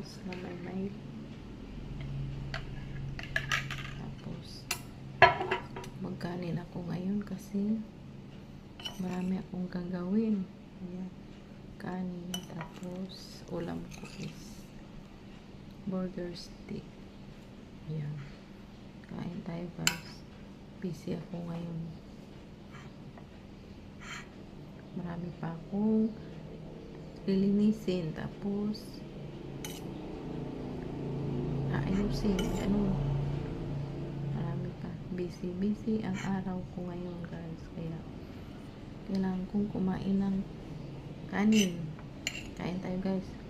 sibuyas na may tapos magkanin ako ngayon kasi marami akong gagawin. Ayan, kanin, tapos ulam ko is burger steak. Ayan, kain tayo guys. Busy ako ngayon, marami pa akong lilinisin, tapos ayusin, marami pa. Busy ang araw ko ngayon guys, kaya kailangan kong kumain ng kanin. Kain tayo guys.